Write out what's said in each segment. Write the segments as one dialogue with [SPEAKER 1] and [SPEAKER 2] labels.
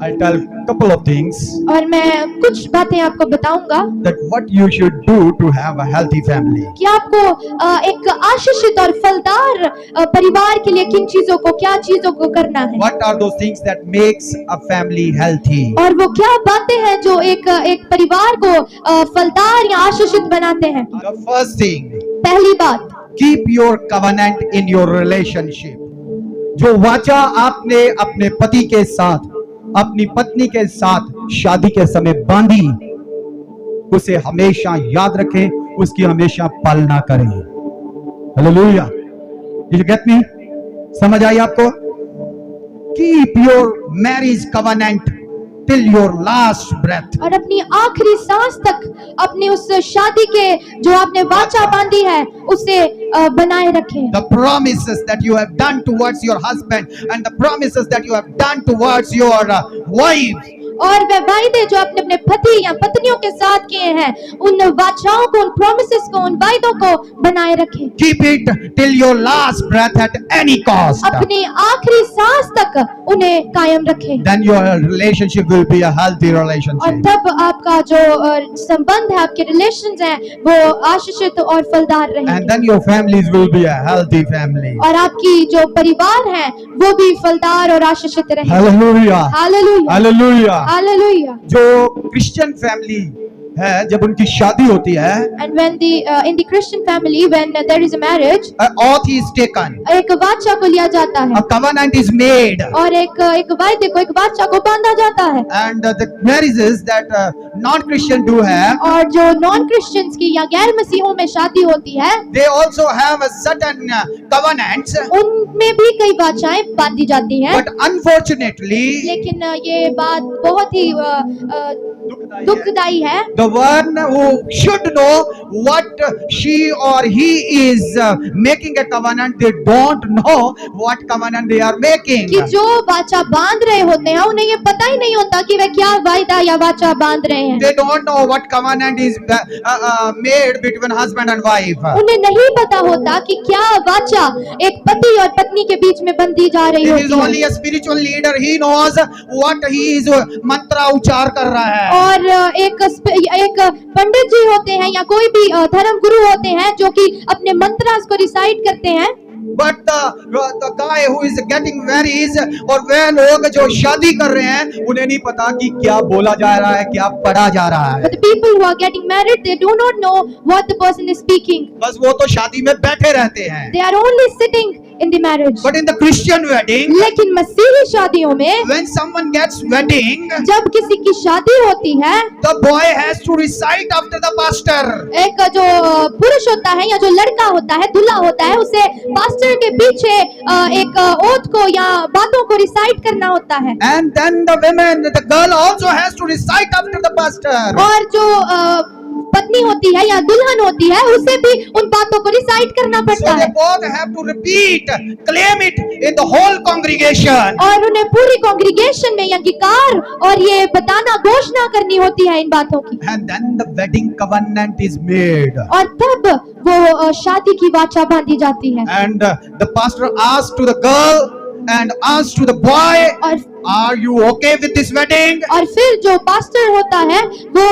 [SPEAKER 1] I'll tell couple of things
[SPEAKER 2] और मैं कुछ बातें आपको बताऊंगा
[SPEAKER 1] that what you should do to have a healthy family.
[SPEAKER 2] कि आपको एक आशीषित और फलदार परिवार के लिए किन चीजों को, क्या चीजों को करना है,
[SPEAKER 1] What are those things that makes a family healthy?
[SPEAKER 2] और वो क्या बातें हैं जो एक परिवार को फलदार या आशीषित बनाते हैं।
[SPEAKER 1] The first thing,
[SPEAKER 2] पहली बात,
[SPEAKER 1] keep your covenant in your relationship. जो वाचा आपने अपने पति के साथ, अपनी पत्नी के साथ शादी के समय बांधी, उसे हमेशा याद रखें, उसकी हमेशा पालना करें। Hallelujah. Did you get me? समझ आई आपको? Keep your marriage covenant till your last breath.
[SPEAKER 2] और अपनी आखिरी सांस तक अपनी उस शादी के जो आपने वाचा बांधी है उसे बनाए रखें।
[SPEAKER 1] The promises that you have done towards your husband and the promises that you have done towards your wife.
[SPEAKER 2] और वे वायदे जो आपने अपने पति या पत्नियों के साथ किए हैं, उन वाचाओं को, उन प्रोमिसेस को, उन वायदों को बनाए रखें।
[SPEAKER 1] Keep it till your last breath at any cost.
[SPEAKER 2] अपनी आखिरी सांस तक उन्हें कायम रखें।
[SPEAKER 1] Then your relationship will be a healthy
[SPEAKER 2] और
[SPEAKER 1] relationship.
[SPEAKER 2] तब आपका जो संबंध है, आपके रिलेशंस हैं, वो आशीषित और फलदार
[SPEAKER 1] And
[SPEAKER 2] रहेंगे।
[SPEAKER 1] then your families will be a healthy family.
[SPEAKER 2] और आपकी जो परिवार है वो भी फलदार और आशीषित रहेंगे।
[SPEAKER 1] Hallelujah.
[SPEAKER 2] Hallelujah,
[SPEAKER 1] Hallelujah.
[SPEAKER 2] हालेलुया।
[SPEAKER 1] जो क्रिश्चियन फैमिली है, जब उनकी शादी होती है,
[SPEAKER 2] And when in the Christian family, when there is a marriage,
[SPEAKER 1] an oath is taken,
[SPEAKER 2] एक वाचा को लिया जाता है
[SPEAKER 1] a covenant is made,
[SPEAKER 2] और एक वायदे को, एक वाचा को बांधा जाता है।
[SPEAKER 1] and the marriages that non-Christian do have,
[SPEAKER 2] और जो नॉन क्रिश्चियंस की या गैर मसीहों में शादी होती है,
[SPEAKER 1] they also have a certain covenants,
[SPEAKER 2] उनमें भी कई वाचाएं बांधी जाती हैं।
[SPEAKER 1] but unfortunately
[SPEAKER 2] लेकिन ये बात बहुत ही दुखदाई है।
[SPEAKER 1] the one who should know what she or he is making a covenant, they don't know what covenant they are making.
[SPEAKER 2] कि जो वाचा बांध रहे होते हैं उन्हें ये पता ही नहीं होता कि वे क्या वायदा या वाचा बांध रहे हैं।
[SPEAKER 1] They don't know what covenant is made between husband and wife.
[SPEAKER 2] उन्हें नहीं पता होता कि क्या वाचा एक पति और पत्नी के बीच में बंधी जा रही
[SPEAKER 1] He is
[SPEAKER 2] होती है।
[SPEAKER 1] only a spiritual leader. He knows what he is मंत्रा उच्चार कर रहा है।
[SPEAKER 2] और एक पंडित जी होते हैं या कोई भी धर्म गुरु होते हैं जो कि अपने मंत्रास को रिसाइट करते हैं।
[SPEAKER 1] But the guy who is getting married और वे लोग जो शादी कर रहे हैं, उन्हें नहीं पता कि क्या बोला जा रहा है, क्या पढ़ा जा रहा है।
[SPEAKER 2] But the people who are getting married, they do not know what the person is speaking.
[SPEAKER 1] बस वो तो शादी में बैठे रहते हैं।
[SPEAKER 2] They are only sitting in the marriage.
[SPEAKER 1] But in the Christian wedding,
[SPEAKER 2] लेकिन मसीही शादियों में
[SPEAKER 1] when someone gets wedding,
[SPEAKER 2] जब किसी की शादी होती है,
[SPEAKER 1] the boy has to recite after the pastor.
[SPEAKER 2] एक जो पुरुष होता है या जो लड़का होता है, दूल्हा होता है, उसे पास्टर के पीछे एक ओथ को या बातों को रिसाइट करना होता है।
[SPEAKER 1] And then the women, the girl also has to recite after the pastor.
[SPEAKER 2] और जो पत्नी होती है या दुल्हन होती है, उसे भी उन बातों को रिसाइट करना
[SPEAKER 1] So
[SPEAKER 2] पड़ता
[SPEAKER 1] they
[SPEAKER 2] है।
[SPEAKER 1] both have to repeat, claim it in the whole congregation.
[SPEAKER 2] और उन्हें पूरी कांग्रीगेशन में अंगीकार और ये बताना, घोषणा करनी होती है इन बातों की।
[SPEAKER 1] And then the wedding covenant is made.
[SPEAKER 2] और तब वो शादी की वाचा बांधी जाती है।
[SPEAKER 1] And the pastor asks to the girl and asks to the boy,
[SPEAKER 2] और
[SPEAKER 1] are you okay with this wedding?
[SPEAKER 2] और फिर जो पास्टर होता है वो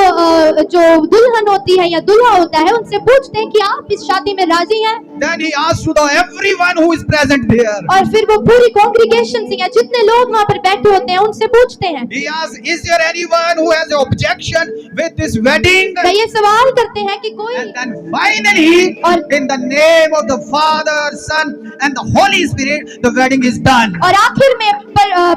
[SPEAKER 2] जो दुल्हन होती है या दूल्हा होता है, उनसे पूछते हैं कि आप इस शादी में राजी हैं?
[SPEAKER 1] Then he asks to the everyone who is present there.
[SPEAKER 2] और फिर वो पूरी कांग्रीगेशन से या जितने लोग वहाँ पर बैठे होते हैं उनसे पूछते हैं।
[SPEAKER 1] He asks, is there anyone who has an objection with this wedding?
[SPEAKER 2] वे ये सवाल करते हैं कि कोई,
[SPEAKER 1] And then finally, in the name of the Father, Son, and the Holy Spirit, the wedding is done.
[SPEAKER 2] और आखिर में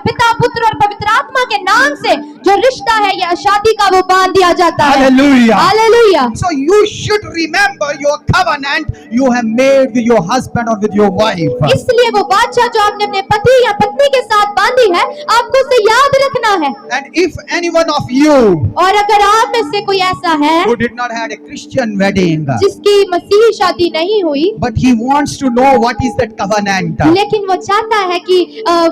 [SPEAKER 2] पिता, पुत्र और पवित्र आत्मा के नाम से जो रिश्ता है या शादी का, वो बांध दिया जाता है।
[SPEAKER 1] Hallelujah.
[SPEAKER 2] Hallelujah.
[SPEAKER 1] So you should remember your covenant you have made with your husband or with your wife.
[SPEAKER 2] इसलिए वो वाचा जो आपने अपने पति या पत्नी के साथ बांधी है, आपको उसे याद रखना है।
[SPEAKER 1] And if any one of you
[SPEAKER 2] और अगर आप में से कोई ऐसा है
[SPEAKER 1] who did not had a Christian wedding,
[SPEAKER 2] जिसकी मसीही शादी नहीं हुई,
[SPEAKER 1] but he wants to know what is that covenant,
[SPEAKER 2] लेकिन वो चाहता है कि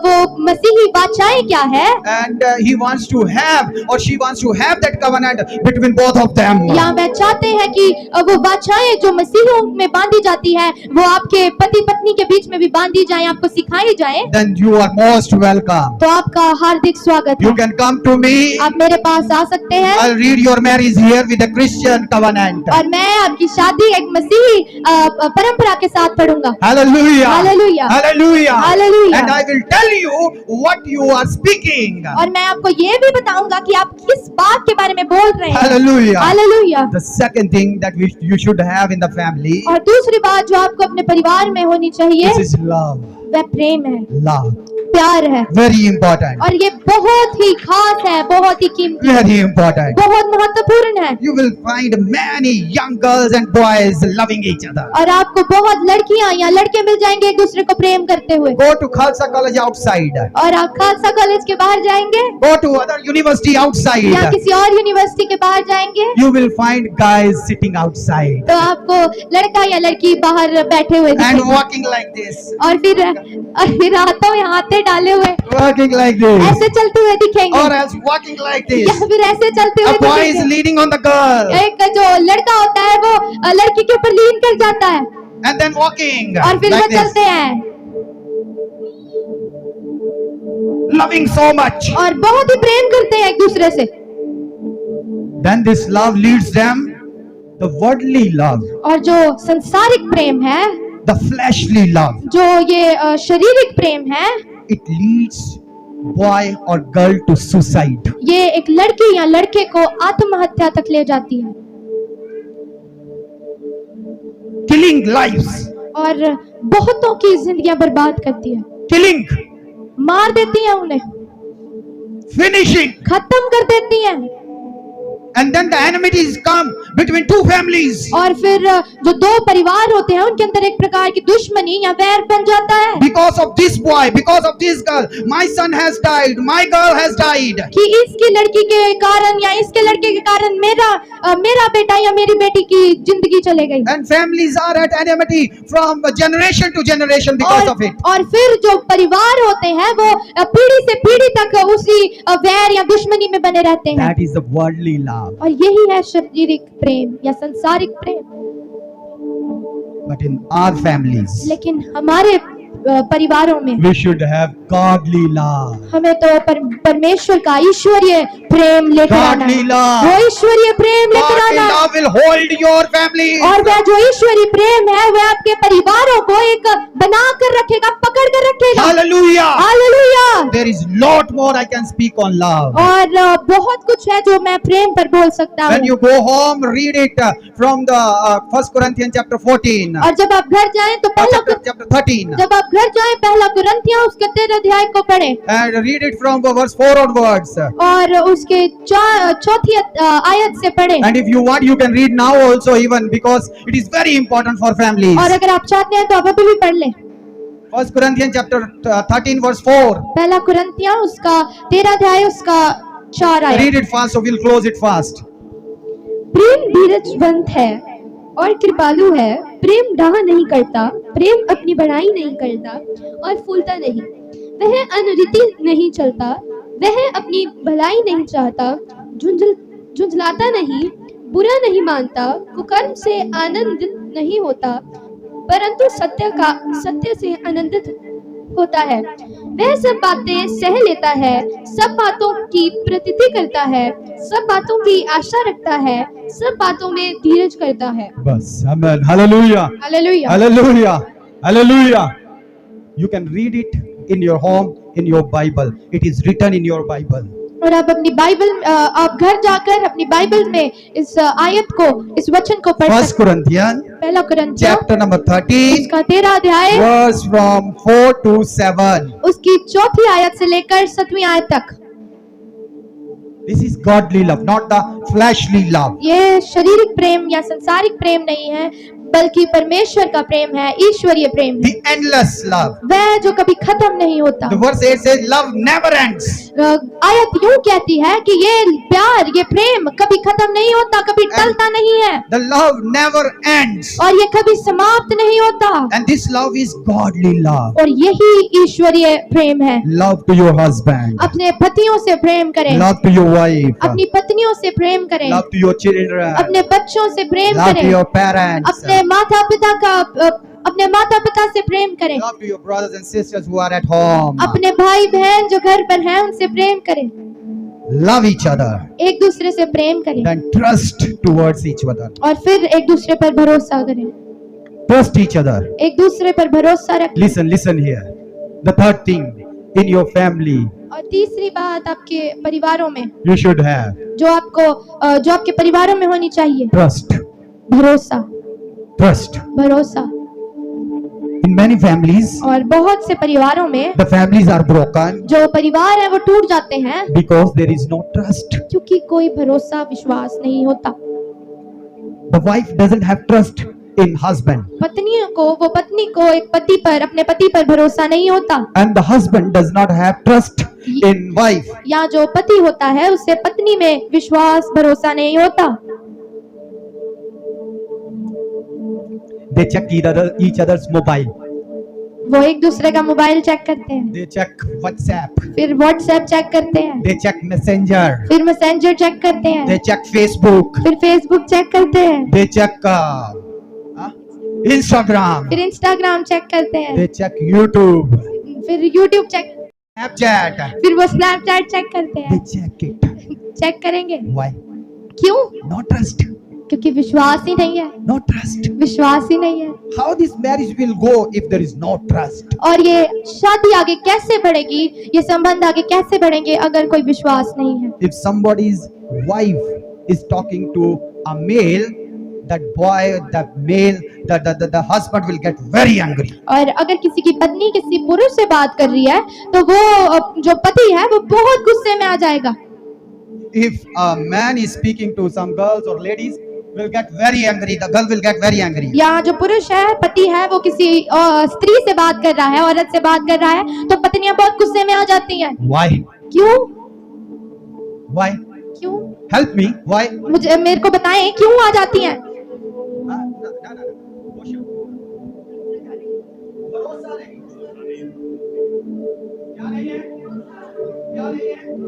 [SPEAKER 2] वो मसीही वाचाएं क्या है,
[SPEAKER 1] and he wants to have or she wants to have that covenant between both of them,
[SPEAKER 2] या वे चाहते हैं कि वो वाचाएं जो मसीहों में बांधी जाती है वो आपके पति पत्नी के बीच में भी बांधी जाए, आपको सिखाई जाए,
[SPEAKER 1] then you are most welcome.
[SPEAKER 2] तो आपका हार्दिक स्वागत
[SPEAKER 1] You
[SPEAKER 2] है।
[SPEAKER 1] can come to me.
[SPEAKER 2] आप मेरे पास आ सकते हैं
[SPEAKER 1] I'll read your marriage here with a Christian covenant.
[SPEAKER 2] और मैं आपकी शादी एक मसीही परंपरा के साथ पढ़ूंगा।
[SPEAKER 1] Hallelujah.
[SPEAKER 2] Hallelujah.
[SPEAKER 1] Hallelujah.
[SPEAKER 2] Hallelujah.
[SPEAKER 1] And I will tell you what you are speaking.
[SPEAKER 2] और मैं आपको ये भी बताऊंगा कि आप किस बात के बारे में बोल रहे हैं।
[SPEAKER 1] Hallelujah.
[SPEAKER 2] Hallelujah.
[SPEAKER 1] The second thing that you should have in the family,
[SPEAKER 2] और दूसरी बात जो आपको अपने परिवार में होनी चाहिए
[SPEAKER 1] this is love.
[SPEAKER 2] वह प्रेम है,
[SPEAKER 1] Love.
[SPEAKER 2] प्यार है,
[SPEAKER 1] Very important.
[SPEAKER 2] और ये बहुत ही खास है, बहुत ही कीमती,
[SPEAKER 1] Very important.
[SPEAKER 2] बहुत महत्वपूर्ण है।
[SPEAKER 1] You will find many young girls and boys loving each other.
[SPEAKER 2] और आपको बहुत लड़कियां या लड़के मिल जाएंगे एक दूसरे को प्रेम करते हुए।
[SPEAKER 1] Go to Khalsa College outside.
[SPEAKER 2] और आप खालसा कॉलेज के बाहर जाएंगे
[SPEAKER 1] Go to other university
[SPEAKER 2] या
[SPEAKER 1] outside.
[SPEAKER 2] किसी और यूनिवर्सिटी के बाहर जाएंगे
[SPEAKER 1] You will find guys sitting outside
[SPEAKER 2] तो आपको लड़का या लड़की बाहर बैठे हुए
[SPEAKER 1] and
[SPEAKER 2] दिखेंगे।
[SPEAKER 1] walking like this.
[SPEAKER 2] और फिर हाथों में हाथे डाले हुए
[SPEAKER 1] Walking like this.
[SPEAKER 2] ऐसे चलते हुए दिखेंगे,
[SPEAKER 1] Or else walking like
[SPEAKER 2] या
[SPEAKER 1] this.
[SPEAKER 2] फिर ऐसे चलते हुए
[SPEAKER 1] A boy is
[SPEAKER 2] दिखेंगे।
[SPEAKER 1] leaning on the girl
[SPEAKER 2] एक जो लड़का होता है वो लड़की के ऊपर लीन कर जाता है
[SPEAKER 1] and then walking
[SPEAKER 2] और फिर वो
[SPEAKER 1] like this.
[SPEAKER 2] चलते हैं
[SPEAKER 1] Loving so much.
[SPEAKER 2] और बहुत ही प्रेम करते हैं एक दूसरे से।
[SPEAKER 1] Then this love leads them the worldly love,
[SPEAKER 2] और जो संसारिक प्रेम है,
[SPEAKER 1] the fleshly love.
[SPEAKER 2] जो ये शारीरिक प्रेम है,
[SPEAKER 1] It leads boy or girl to suicide.
[SPEAKER 2] ये एक लड़की या लड़के को आत्महत्या तक ले जाती है
[SPEAKER 1] Killing lives.
[SPEAKER 2] और बहुतों की जिंदगियां बर्बाद करती है,
[SPEAKER 1] Killing.
[SPEAKER 2] मार देती है उन्हें,
[SPEAKER 1] Finishing.
[SPEAKER 2] खत्म कर देती है।
[SPEAKER 1] And then the enmities come between two families.
[SPEAKER 2] और फिर जो दो परिवार होते हैं उनके अंदर एक प्रकार की दुश्मनी या वैर बन जाता है
[SPEAKER 1] Because of this boy, because of this girl, my son has died, my girl has died.
[SPEAKER 2] कि इसकी लड़की के कारण या इसके लड़के के कारण मेरा बेटा या मेरी बेटी की जिंदगी चले गई।
[SPEAKER 1] And families are at enmity from generation to generation because of it.
[SPEAKER 2] और फिर जो परिवार होते हैं वो पीढ़ी से पीढ़ी तक उसी वैर या दुश्मनी में बने रहते हैं।
[SPEAKER 1] That is the worldly love.
[SPEAKER 2] और यही है शारीरिक प्रेम या संसारिक प्रेम।
[SPEAKER 1] But in our families,
[SPEAKER 2] लेकिन हमारे परिवारों में
[SPEAKER 1] we should have godly love.
[SPEAKER 2] हमें तो परमेश्वर का ईश्वरीय प्रेम लेकर आना
[SPEAKER 1] Godly
[SPEAKER 2] है।
[SPEAKER 1] love.
[SPEAKER 2] वो ईश्वरीय प्रेम लेकर
[SPEAKER 1] Godly
[SPEAKER 2] आना है।
[SPEAKER 1] love will hold your family.
[SPEAKER 2] और वह जो ईश्वरीय प्रेम है वह आपके परिवारों को एक बना कर रखेगा, पकड़ कर रखेगा।
[SPEAKER 1] Hallelujah.
[SPEAKER 2] Hallelujah.
[SPEAKER 1] There is lot more I can speak on love.
[SPEAKER 2] और बहुत कुछ है जो मैं प्रेम पर बोल सकता
[SPEAKER 1] When
[SPEAKER 2] हूँ।
[SPEAKER 1] you go home, read it from the 1 Corinthians chapter 14.
[SPEAKER 2] और जब आप घर जाएं तो
[SPEAKER 1] Chapter 13.
[SPEAKER 2] जब आप घर जाएं पहला कुरिन्थियों उसके 13 अध्याय को पढ़ें
[SPEAKER 1] And read it from verse 4 onwards.
[SPEAKER 2] और उसके चौथी आयत से पढ़ें।
[SPEAKER 1] And if you want, you can read now also even because it is very important for families.
[SPEAKER 2] और अगर आप चाहते हैं तो आप अभी भी पढ़ लें।
[SPEAKER 1] 1 Corinthians chapter 13 verse 4.
[SPEAKER 2] पहला कुरिन्थियों उसका 13 अध्याय उसका 4 आयत।
[SPEAKER 1] Read it fast, so we'll close it fast.
[SPEAKER 2] प्रेम धीरजवंत है और कृपालु है, प्रेम डाह नहीं करता, प्रेम अपनी बड़ाई नहीं करता और फूलता नहीं, वह अनरीति नहीं चलता, वह अपनी भलाई नहीं चाहता, झुंझलाता नहीं, बुरा नहीं मानता, कुकर्म से आनंदित नहीं होता, परंतु सत्य से आनंदित होता है। वह सब बातें सह लेता है, सब बातों की प्रतीति करता है, सब बातों की आशा रखता है, सब बातों में धीरज करता है।
[SPEAKER 1] बस, amen. Hallelujah.
[SPEAKER 2] Hallelujah.
[SPEAKER 1] Hallelujah. Hallelujah. You can read it in your home, in your Bible. It is written in your Bible.
[SPEAKER 2] और आप अपनी बाइबल आप घर जाकर अपनी बाइबल में इस आयत को, इस वचन को पढ़
[SPEAKER 1] 1
[SPEAKER 2] सकते हैं।
[SPEAKER 1] Corinthians
[SPEAKER 2] पहला कुरिन्थियों
[SPEAKER 1] chapter number 13
[SPEAKER 2] उसका 13 अध्याय
[SPEAKER 1] verse from 4 to 7.
[SPEAKER 2] उसकी चौथी आयत से लेकर 7वीं आयत तक।
[SPEAKER 1] This is godly love, not the fleshly love.
[SPEAKER 2] ये शारीरिक प्रेम या संसारिक प्रेम नहीं है, बल्कि परमेश्वर का प्रेम है, ईश्वरीय प्रेम है,
[SPEAKER 1] The endless love.
[SPEAKER 2] वह जो कभी खत्म नहीं होता।
[SPEAKER 1] The verse 8 says love never ends.
[SPEAKER 2] आयत यूं कहती है कि ये प्यार, ये प्रेम कभी खत्म नहीं होता, कभी टलता नहीं है
[SPEAKER 1] The love never ends.
[SPEAKER 2] और ये कभी समाप्त नहीं होता।
[SPEAKER 1] And this love is godly love.
[SPEAKER 2] और यही ईश्वरीय प्रेम है।
[SPEAKER 1] Love to your husband.
[SPEAKER 2] अपने पतियों से प्रेम करें,
[SPEAKER 1] Love to your wife.
[SPEAKER 2] अपनी पत्नियों से प्रेम करें,
[SPEAKER 1] Love to your children.
[SPEAKER 2] अपने बच्चों से प्रेम
[SPEAKER 1] Love to
[SPEAKER 2] करें,
[SPEAKER 1] your parents.
[SPEAKER 2] अपने अपने माता पिता से प्रेम करें।
[SPEAKER 1] Love to your brothers and sisters who are at home.
[SPEAKER 2] अपने भाई बहन जो घर पर हैं उनसे प्रेम करें।
[SPEAKER 1] Love each other.
[SPEAKER 2] एक दूसरे से प्रेम करें
[SPEAKER 1] Then trust towards each other.
[SPEAKER 2] और फिर एक दूसरे पर भरोसा करें।
[SPEAKER 1] Trust each other.
[SPEAKER 2] एक दूसरे पर भरोसा रखें।
[SPEAKER 1] Listen here. The third thing in your family
[SPEAKER 2] और तीसरी बात आपके परिवारों में
[SPEAKER 1] you should have
[SPEAKER 2] जो आपके परिवारों में होनी चाहिए,
[SPEAKER 1] trust.
[SPEAKER 2] भरोसा।
[SPEAKER 1] Trust.
[SPEAKER 2] भरोसा।
[SPEAKER 1] In many families,
[SPEAKER 2] और बहुत से परिवारों में
[SPEAKER 1] the families are broken
[SPEAKER 2] जो परिवार है वो टूट जाते हैं
[SPEAKER 1] because there is no trust.
[SPEAKER 2] क्योंकि कोई भरोसा विश्वास नहीं होता।
[SPEAKER 1] The wife doesn't have trust in husband,
[SPEAKER 2] पत्नी को एक अपने पति पर भरोसा नहीं होता,
[SPEAKER 1] and the husband does not have trust in wife.
[SPEAKER 2] या जो पति होता है उससे पत्नी में विश्वास भरोसा नहीं होता।
[SPEAKER 1] They check each other's mobile.
[SPEAKER 2] वो एक दूसरे का मोबाइल चेक करते हैं,
[SPEAKER 1] They check WhatsApp.
[SPEAKER 2] फिर व्हाट्सएप चेक करते हैं,
[SPEAKER 1] They check Messenger.
[SPEAKER 2] फिर मैसेंजर चेक करते हैं,
[SPEAKER 1] They check Facebook.
[SPEAKER 2] फिर फेसबुक चेक करते हैं,
[SPEAKER 1] They check Instagram.
[SPEAKER 2] फिर इंस्टाग्राम चेक करते हैं,
[SPEAKER 1] They check YouTube.
[SPEAKER 2] फिर यूट्यूब चेक,
[SPEAKER 1] Snapchat.
[SPEAKER 2] फिर वो स्नैपचैट चेक करते
[SPEAKER 1] They
[SPEAKER 2] हैं।
[SPEAKER 1] check it.
[SPEAKER 2] चेक करेंगे
[SPEAKER 1] Why?
[SPEAKER 2] क्यों?
[SPEAKER 1] No trust.
[SPEAKER 2] क्योंकि विश्वास ही नहीं है,
[SPEAKER 1] No trust.
[SPEAKER 2] विश्वास ही नहीं है।
[SPEAKER 1] How this marriage will go if there is no trust?
[SPEAKER 2] और ये शादी आगे कैसे बढ़ेगी, ये संबंध आगे कैसे बढ़ेंगे अगर कोई विश्वास नहीं है।
[SPEAKER 1] If somebody's wife is talking to a male, that boy, that male, the husband will get very angry.
[SPEAKER 2] और अगर किसी की पत्नी किसी पुरुष से बात कर रही है तो वो जो पति है वो बहुत गुस्से में आ जाएगा।
[SPEAKER 1] If a man is speaking to some girls or ladies, will get very angry. The girl will get very angry.
[SPEAKER 2] या जो पुरुष है, पति है, वो किसी स्त्री से बात कर रहा है, औरत से बात कर रहा है, तो पत्नियां बहुत गुस्से में आ जाती हैं।
[SPEAKER 1] Why?
[SPEAKER 2] क्यों?
[SPEAKER 1] Why?
[SPEAKER 2] क्यों?
[SPEAKER 1] Help me. Why?
[SPEAKER 2] मेरे को बताएं क्यों आ जाती हैं?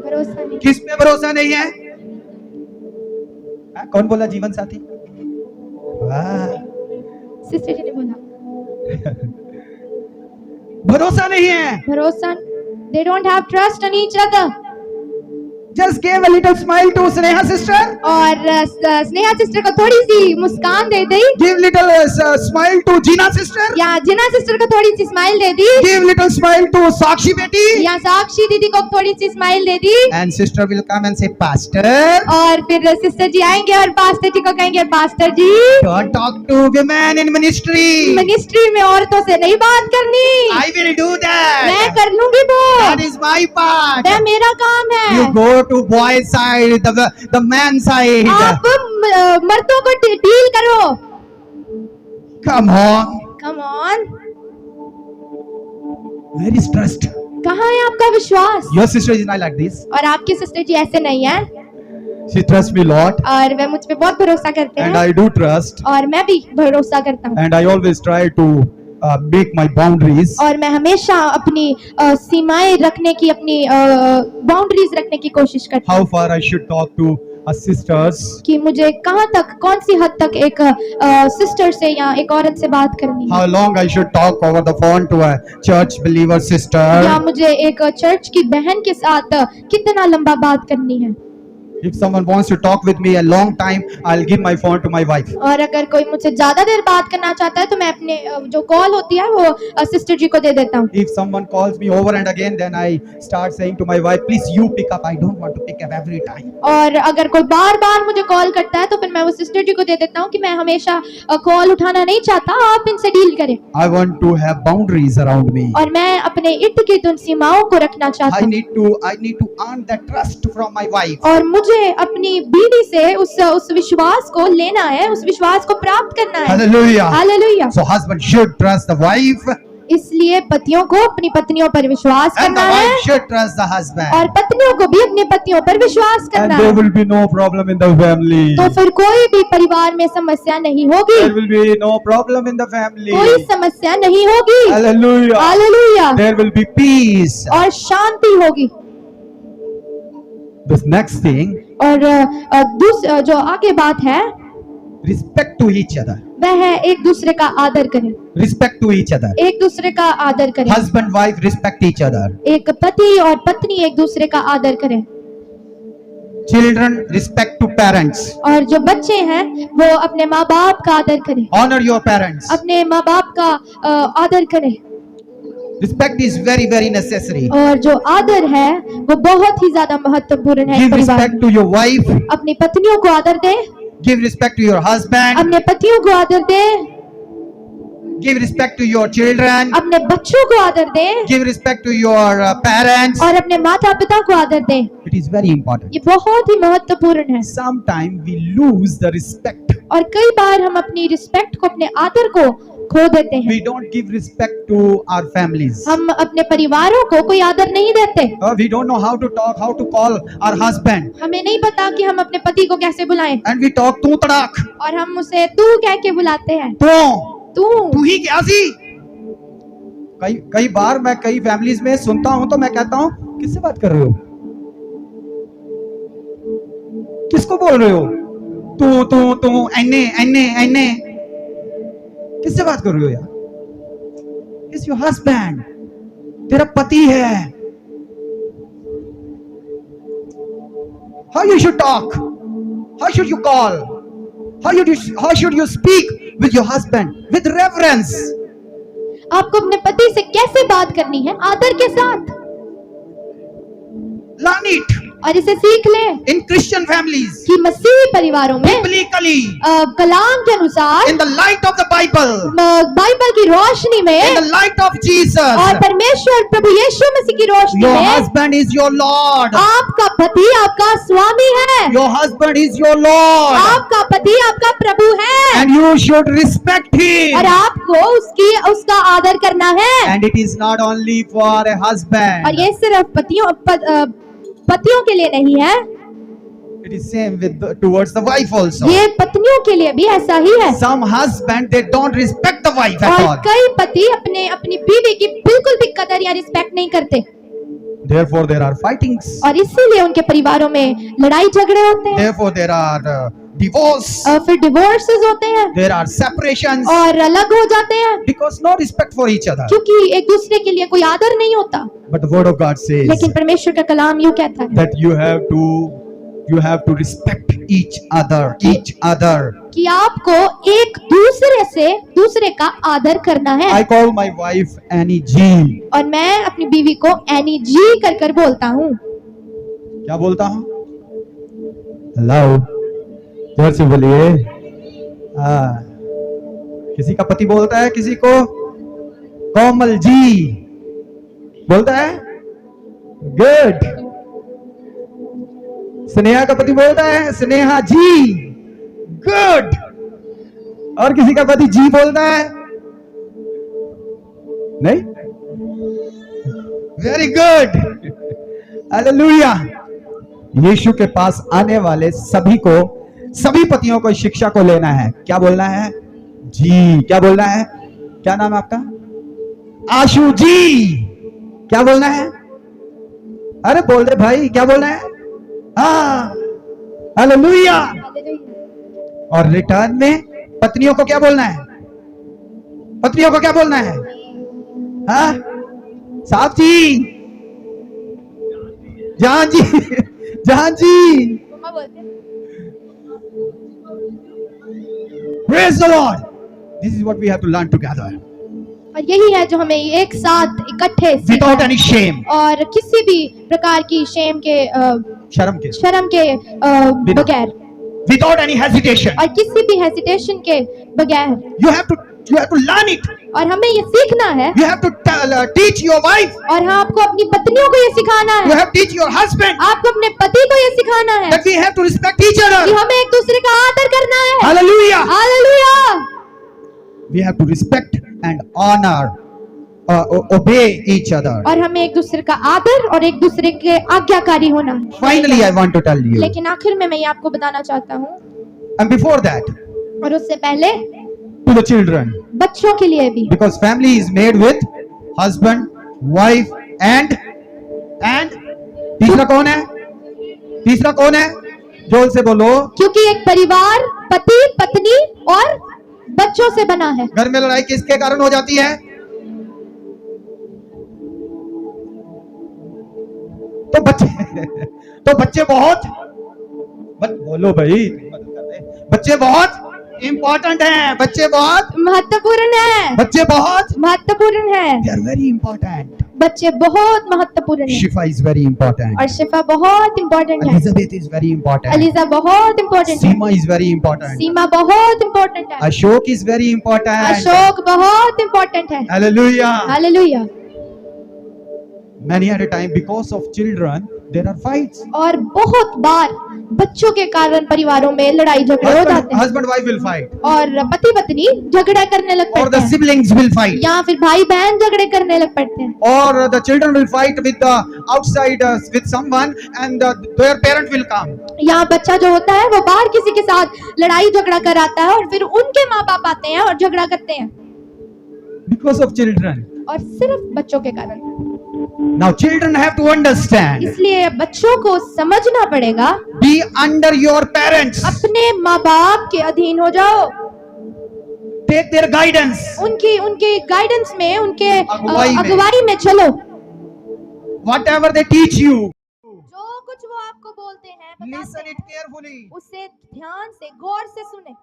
[SPEAKER 2] भरोसा नहीं।
[SPEAKER 1] किस पे भरोसा नहीं है? कौन बोला? जीवन साथी? वाह,
[SPEAKER 2] सिस्टर जी ने बोला
[SPEAKER 1] भरोसा नहीं है।
[SPEAKER 2] भरोसा, they don't have trust on each other।
[SPEAKER 1] Just gave a little smile to Sneha sister.
[SPEAKER 2] और स्नेहा सिस्टर को थोड़ी सी मुस्कान दे दी।
[SPEAKER 1] Give little smile to Jeena sister.
[SPEAKER 2] या जिना सिस्टर को थोड़ी सी स्माइल दे दी।
[SPEAKER 1] Give little smile to Sakshi beti.
[SPEAKER 2] या साक्षी दीदी को थोड़ी सी स्माइल दे दी।
[SPEAKER 1] And sister will come and say, Pastor,
[SPEAKER 2] और फिर सिस्टर जी आएंगे और पास्टर जी को कहेंगे, pastor ji
[SPEAKER 1] don't talk to women in ministry.
[SPEAKER 2] Ministry में औरतों से नहीं बात करनी।
[SPEAKER 1] I will do that.
[SPEAKER 2] मैं कर लूंगी वो,
[SPEAKER 1] That is my part.
[SPEAKER 2] वह मेरा काम है।
[SPEAKER 1] You go to boy side, the man side.
[SPEAKER 2] आप मर्दों को डील करो।
[SPEAKER 1] Come on.
[SPEAKER 2] Come on.
[SPEAKER 1] Where is trust?
[SPEAKER 2] कहाँ है आपका विश्वास?
[SPEAKER 1] Your sister is not like this.
[SPEAKER 2] और आपकी सिस्टर जी ऐसे नहीं है,
[SPEAKER 1] She trusts me a lot,
[SPEAKER 2] और वे मुझ पे बहुत भरोसा करते
[SPEAKER 1] and
[SPEAKER 2] हैं,
[SPEAKER 1] I do trust,
[SPEAKER 2] और मैं भी भरोसा करता हूँ।
[SPEAKER 1] and I always try to make my boundaries.
[SPEAKER 2] और मैं हमेशा अपनी सीमाएं रखने की, अपनी बाउंड्रीज रखने की कोशिश करती
[SPEAKER 1] How
[SPEAKER 2] हूँ
[SPEAKER 1] far I should talk to sisters,
[SPEAKER 2] कि मुझे कहाँ तक, कौन सी हद तक एक सिस्टर से या एक औरत से बात करनी है,
[SPEAKER 1] how long I should talk over the phone to a church believer
[SPEAKER 2] या
[SPEAKER 1] sister.
[SPEAKER 2] मुझे एक चर्च की बहन के साथ कितना लंबा बात करनी है।
[SPEAKER 1] If someone wants to talk with me a long time, I'll give my phone to my wife.
[SPEAKER 2] और अगर कोई मुझसे ज्यादा देर बात करना चाहता है तो मैं अपने जो कॉल होती है वो सिस्टर जी को दे देता हूँ।
[SPEAKER 1] If someone calls me over and again, then I start saying to my wife, please you pick up. I don't want to pick up every time.
[SPEAKER 2] और अगर कोई बार बार मुझे कॉल करता है तो फिर मैं वो सिस्टर जी को दे देता हूँ कि मैं हमेशा कॉल उठाना नहीं चाहता, आप इनसे डील करें।
[SPEAKER 1] I want to have boundaries around me.
[SPEAKER 2] और मैं अपने इर्द गिर्द उन सीमाओं को रखना चाहता
[SPEAKER 1] I
[SPEAKER 2] हूँ,
[SPEAKER 1] need to earn that trust from my wife.
[SPEAKER 2] और मुझे अपनी बीवी से उस विश्वास को लेना है, उस विश्वास को प्राप्त करना है।
[SPEAKER 1] Hallelujah.
[SPEAKER 2] Hallelujah.
[SPEAKER 1] So husband should trust the wife,
[SPEAKER 2] इसलिए पतियों को अपनी पत्नियों पर विश्वास
[SPEAKER 1] and the
[SPEAKER 2] करना है,
[SPEAKER 1] wife should trust the husband.
[SPEAKER 2] और पत्नियों को भी अपने पतियों पर विश्वास
[SPEAKER 1] And
[SPEAKER 2] करना
[SPEAKER 1] there
[SPEAKER 2] है।
[SPEAKER 1] will be no problem in the family.
[SPEAKER 2] तो फिर कोई भी परिवार में समस्या नहीं होगी,
[SPEAKER 1] There will be no problem in the family.
[SPEAKER 2] कोई समस्या नहीं होगी।
[SPEAKER 1] Hallelujah.
[SPEAKER 2] Hallelujah.
[SPEAKER 1] There will be peace.
[SPEAKER 2] और शांति होगी।
[SPEAKER 1] This next thing,
[SPEAKER 2] और जो आगे बात है
[SPEAKER 1] respect to each other.
[SPEAKER 2] वह वह है एक दूसरे का आदर करें,
[SPEAKER 1] Respect to each other.
[SPEAKER 2] एक दूसरे का आदर करें।
[SPEAKER 1] Husband, wife, respect each other.
[SPEAKER 2] एक पति और पत्नी एक दूसरे का आदर करें।
[SPEAKER 1] Children, respect to parents.
[SPEAKER 2] और जो बच्चे हैं वो अपने माँ बाप का आदर करें,
[SPEAKER 1] Honor your parents.
[SPEAKER 2] अपने माँ बाप का आदर करें।
[SPEAKER 1] Respect is very, very necessary.
[SPEAKER 2] और जो आदर है वो बहुत ही ज्यादा महत्वपूर्ण है
[SPEAKER 1] Give
[SPEAKER 2] परिवार
[SPEAKER 1] respect
[SPEAKER 2] में।
[SPEAKER 1] to your wife.
[SPEAKER 2] अपनी पत्नियों को आदर दें,
[SPEAKER 1] Give respect to your husband.
[SPEAKER 2] अपने पतियों को आदर दें,
[SPEAKER 1] Give respect to your children.
[SPEAKER 2] अपने बच्चों को आदर दें
[SPEAKER 1] Give respect to your parents.
[SPEAKER 2] और अपने माता पिता को आदर दें।
[SPEAKER 1] It is very important.
[SPEAKER 2] ये बहुत ही महत्वपूर्ण है।
[SPEAKER 1] Sometimes we lose the respect.
[SPEAKER 2] और कई बार हम अपनी रिस्पेक्ट को, अपने आदर को खो देते हैं।
[SPEAKER 1] We don't give respect to our families.
[SPEAKER 2] हम अपने परिवारों को कोई आदर नहीं देते।
[SPEAKER 1] We don't know how to talk, how to call our husband.
[SPEAKER 2] हमें नहीं पता कि हम अपने पति को कैसे बुलाएं
[SPEAKER 1] And we talk तू तड़ाक,
[SPEAKER 2] और हम उसे तू कह के बुलाते हैं।
[SPEAKER 1] तू
[SPEAKER 2] तू
[SPEAKER 1] ही क्या सी। कई बार मैं कई फैमिलीज में सुनता हूं तो मैं कहता हूं किससे बात कर रहे हो, किसको बोल रहे हो, तू एने एने एने, किससे बात कर रहे हो यार। इट्स योर हस्बैंड, तेरा पति है। How you should talk, how should you call, how should you speak with your husband with reverence.
[SPEAKER 2] आपको अपने पति से कैसे बात करनी है? आदर के साथ।
[SPEAKER 1] Learn it
[SPEAKER 2] और इसे सीख लें
[SPEAKER 1] in Christian families,
[SPEAKER 2] कि मसीही परिवारों में
[SPEAKER 1] biblically,
[SPEAKER 2] कलाम के अनुसार,
[SPEAKER 1] in the light of the Bible,
[SPEAKER 2] Bible की रोशनी
[SPEAKER 1] in
[SPEAKER 2] में
[SPEAKER 1] the light of
[SPEAKER 2] और
[SPEAKER 1] Jesus.
[SPEAKER 2] परमेश्वर प्रभु यीशु मसीह की रोशनी
[SPEAKER 1] Your
[SPEAKER 2] में
[SPEAKER 1] husband is your Lord.
[SPEAKER 2] आपका पति आपका स्वामी है,
[SPEAKER 1] Your husband is your Lord.
[SPEAKER 2] आपका पति आपका प्रभु है
[SPEAKER 1] And you should respect him.
[SPEAKER 2] और आपको उसका आदर करना है।
[SPEAKER 1] And it is not only for a husband.
[SPEAKER 2] और ये सिर्फ पतियों के लिए नहीं है,
[SPEAKER 1] It is same with towards the wife also.
[SPEAKER 2] ये पत्नियों के लिए भी ऐसा ही है।
[SPEAKER 1] Some husband they don't respect the wife at
[SPEAKER 2] और
[SPEAKER 1] all.
[SPEAKER 2] कई पति अपनी बीवी की बिल्कुल भी कदर या रिस्पेक्ट नहीं करते
[SPEAKER 1] Therefore there are fightings.
[SPEAKER 2] और इसीलिए उनके परिवारों में लड़ाई झगड़े होते हैं,
[SPEAKER 1] Therefore there are divorce.
[SPEAKER 2] फिर डिवोर्सेस होते हैं
[SPEAKER 1] There are separations.
[SPEAKER 2] और अलग हो जाते हैं
[SPEAKER 1] Because no respect for each other.
[SPEAKER 2] क्योंकि एक दूसरे के लिए कोई आदर नहीं होता।
[SPEAKER 1] But the word of God says
[SPEAKER 2] लेकिन परमेश्वर का कलाम यूं कहता है
[SPEAKER 1] that you have to respect each other.
[SPEAKER 2] कि आपको एक दूसरे का आदर करना है।
[SPEAKER 1] I call my wife Annie G.
[SPEAKER 2] और मैं अपनी बीवी को एनी जी कर बोलता हूँ।
[SPEAKER 1] क्या बोलता हूँ? हेलो, जोर से बोलिए। किसी का पति बोलता है किसी को कोमल जी बोलता है, गुड। स्नेहा का पति बोलता है स्नेहा जी, गुड। और किसी का पति जी बोलता है नहीं, वेरी गुड, हालेलुया। यीशु के पास आने वाले सभी पतियों को शिक्षा को लेना है। क्या बोलना है? जी। क्या बोलना है? क्या नाम है आपका? आशु जी। क्या बोलना है? अरे बोल दे भाई, क्या बोलना है? हालेलुया। और रिटर्न में पत्नियों को क्या बोलना है? पत्नियों को क्या बोलना है? हाँ साहब जी, जहां जी। Praise the Lord. This is what we have to learn together.
[SPEAKER 2] और यही है जो हमें एक साथ इकट्ठे
[SPEAKER 1] Without any shame.
[SPEAKER 2] और किसी भी प्रकार की शर्म के बगैर,
[SPEAKER 1] Without any hesitation.
[SPEAKER 2] और किसी भी हेजिटेशन के बगैर
[SPEAKER 1] You have to learn it.
[SPEAKER 2] और हमें ये सीखना है।
[SPEAKER 1] You have to teach your wife.
[SPEAKER 2] और हाँ, आपको अपनी पत्नियों को ये सिखाना
[SPEAKER 1] You
[SPEAKER 2] है,
[SPEAKER 1] have to teach your husband
[SPEAKER 2] आपको अपने पति को ये सिखाना है
[SPEAKER 1] that we have to respect each
[SPEAKER 2] कि
[SPEAKER 1] other.
[SPEAKER 2] हमें एक दूसरे का आदर करना है।
[SPEAKER 1] Hallelujah.
[SPEAKER 2] Hallelujah.
[SPEAKER 1] We have to respect and honor, obey each other.
[SPEAKER 2] और हमें एक दूसरे का आदर और एक दूसरे के आज्ञाकारी होना है।
[SPEAKER 1] Finally, I want to tell you.
[SPEAKER 2] लेकिन आखिर में मैं ये आपको बताना चाहता हूँ,
[SPEAKER 1] And before that,
[SPEAKER 2] और उससे पहले
[SPEAKER 1] to the children.
[SPEAKER 2] बच्चों के लिए भी,
[SPEAKER 1] Because family is made with husband, wife and तीसरा कौन है? जोर से बोलो।
[SPEAKER 2] क्योंकि एक परिवार पति, पत्नी और बच्चों से बना है।
[SPEAKER 1] घर में लड़ाई किसके कारण हो जाती है? तो बच्चे बहुत बोलो भाई, बच्चे बहुत इंपॉर्टेंट हैं, बच्चे बहुत
[SPEAKER 2] महत्वपूर्ण है,
[SPEAKER 1] बच्चे बहुत
[SPEAKER 2] महत्वपूर्ण है,
[SPEAKER 1] दे आर वेरी इंपॉर्टेंट।
[SPEAKER 2] बच्चे बहुत महत्वपूर्ण है।
[SPEAKER 1] शिफा इज वेरी इंपॉर्टेंट,
[SPEAKER 2] और शिफा बहुत इम्पोर्टेंट है।
[SPEAKER 1] Elizabeth is very important,
[SPEAKER 2] ELISA बहुत इम्पोर्टेंट है।
[SPEAKER 1] सीमा इज वेरी इंपॉर्टेंट,
[SPEAKER 2] सीमा बहुत इम्पोर्टेंट है।
[SPEAKER 1] Ashok is very important,
[SPEAKER 2] Ashok बहुत इम्पोर्टेंट है।
[SPEAKER 1] Hallelujah.
[SPEAKER 2] Hallelujah.
[SPEAKER 1] Many at a time, because of children, there are fights.
[SPEAKER 2] और बहुत बार बच्चों के कारण परिवारों में लड़ाई झगड़े हो जाते हैं।
[SPEAKER 1] Husband wife will fight,
[SPEAKER 2] और पति पत्नी झगड़ा करने लग
[SPEAKER 1] or
[SPEAKER 2] पड़ते
[SPEAKER 1] the
[SPEAKER 2] हैं,
[SPEAKER 1] siblings will fight,
[SPEAKER 2] या फिर भाई बहन झगड़े करने लग पड़ते हैं,
[SPEAKER 1] or the children will fight with the outside with someone, and their parent will come.
[SPEAKER 2] या बच्चा जो होता है वो बाहर किसी के साथ लड़ाई झगड़ा कर आता है और फिर उनके माँ बाप आते हैं और झगड़ा करते हैं,
[SPEAKER 1] Because of children.
[SPEAKER 2] और सिर्फ बच्चों के कारण।
[SPEAKER 1] Now children have to understand.
[SPEAKER 2] इसलिए बच्चों को समझना पड़ेगा,
[SPEAKER 1] Be under your parents.
[SPEAKER 2] अपने माँ बाप के अधीन हो जाओ,
[SPEAKER 1] Take their guidance.
[SPEAKER 2] उनके गाइडेंस में, उनके
[SPEAKER 1] अगुवाई में।
[SPEAKER 2] अगुवाई में चलो।
[SPEAKER 1] Whatever they teach you,
[SPEAKER 2] जो कुछ वो आपको बोलते हैं, बताते
[SPEAKER 1] listen
[SPEAKER 2] हैं,
[SPEAKER 1] it carefully.
[SPEAKER 2] उसे ध्यान से गौर से सुने।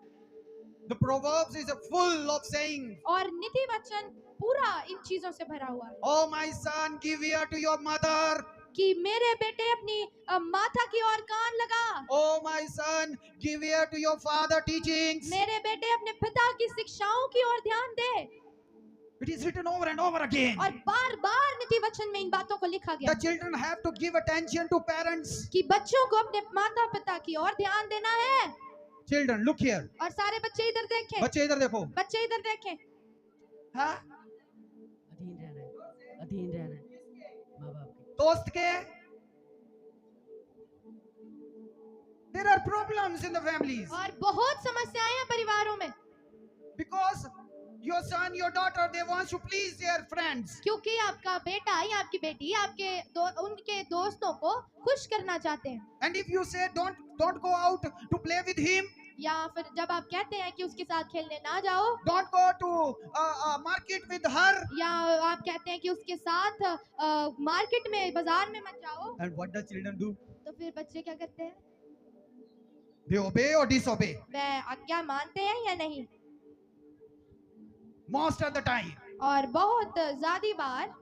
[SPEAKER 1] The Proverbs is full of sayings.
[SPEAKER 2] और नीति वचन पूरा इन चीजों से भरा हुआ है
[SPEAKER 1] Oh my son, give ear to your mother.
[SPEAKER 2] कि मेरे बेटे अपनी माता की ओर कान लगा,
[SPEAKER 1] Oh my son, give ear to your father teachings.
[SPEAKER 2] मेरे बेटे अपने पिता की शिक्षाओं की ओर ध्यान दे।
[SPEAKER 1] It is written over and over again.
[SPEAKER 2] और बार बार नीति वचन में इन बातों को लिखा गया
[SPEAKER 1] The children have to give attention to parents.
[SPEAKER 2] कि बच्चों को अपने माता पिता की ओर ध्यान देना है।
[SPEAKER 1] Children, look here.
[SPEAKER 2] और सारे बच्चे इधर देखें,
[SPEAKER 1] बच्चे इधर देखो।
[SPEAKER 2] बच्चे इधर देखें।
[SPEAKER 1] हाँ?
[SPEAKER 3] अधीन रहना है माँ बाप के।
[SPEAKER 1] दोस्त के? There are problems in the families
[SPEAKER 2] और बहुत समस्याएं हैं परिवारों में,
[SPEAKER 1] because your son, your daughter, they want to please their friends.
[SPEAKER 2] क्योंकि आपका बेटा या आपकी बेटी उनके दोस्तों को खुश करना चाहते हैं।
[SPEAKER 1] And if you say don't go out to play with him,
[SPEAKER 2] या फिर जब आप कहते हैं कि उसके साथ खेलने ना जाओ,
[SPEAKER 1] don't go to market with her,
[SPEAKER 2] या आप कहते हैं कि उसके साथ मार्केट में, बाजार में मत जाओ,
[SPEAKER 1] and what does children do?
[SPEAKER 2] तो फिर बच्चे क्या करते हैं?
[SPEAKER 1] They obey or disobey?
[SPEAKER 2] वह आज्ञा मानते हैं या नहीं?
[SPEAKER 1] Most of the time,
[SPEAKER 2] और बहुत ज्यादा बार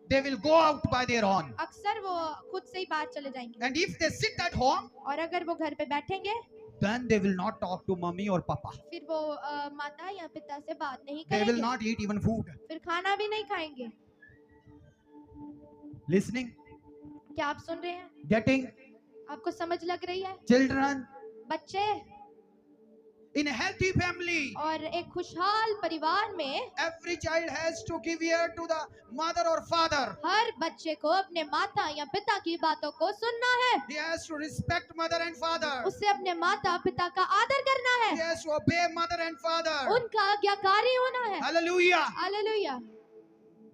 [SPEAKER 1] they will go out by their own.
[SPEAKER 2] अक्सर वो खुद से ही बाहर चले जाएंगे,
[SPEAKER 1] And if they sit at home,
[SPEAKER 2] और अगर वो घर पे बैठेंगे
[SPEAKER 1] then they will not talk to mommy or papa.
[SPEAKER 2] फिर वो माता या पिता से बात नहीं
[SPEAKER 1] They will
[SPEAKER 2] करेंगे,
[SPEAKER 1] not eat even food.
[SPEAKER 2] फिर खाना भी नहीं खाएंगे।
[SPEAKER 1] Listening,
[SPEAKER 2] क्या आप सुन रहे हैं?
[SPEAKER 1] getting,
[SPEAKER 2] आपको समझ लग रही है?
[SPEAKER 1] children
[SPEAKER 2] बच्चे
[SPEAKER 1] in a healthy family,
[SPEAKER 2] और एक खुशहाल परिवार में
[SPEAKER 1] every child has to give ear to the mother or father.
[SPEAKER 2] हर बच्चे को अपने माता या पिता की बातों को सुनना है,
[SPEAKER 1] He has to respect mother and father.
[SPEAKER 2] उससे अपने माता पिता का आदर करना
[SPEAKER 1] He
[SPEAKER 2] है,
[SPEAKER 1] has to obey mother and father.
[SPEAKER 2] उनका आज्ञाकारी होना है।
[SPEAKER 1] Hallelujah.
[SPEAKER 2] Hallelujah.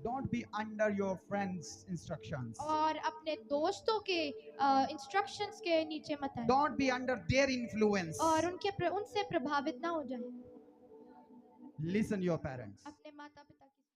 [SPEAKER 1] Don't be under your friends' instructions.
[SPEAKER 2] और अपने दोस्तों के इंस्ट्रक्शंस के नीचे मत आए,
[SPEAKER 1] Don't be under their influence.
[SPEAKER 2] और उनसे प्रभावित ना हो जाए।
[SPEAKER 1] Listen your parents.
[SPEAKER 2] अपने माता पिता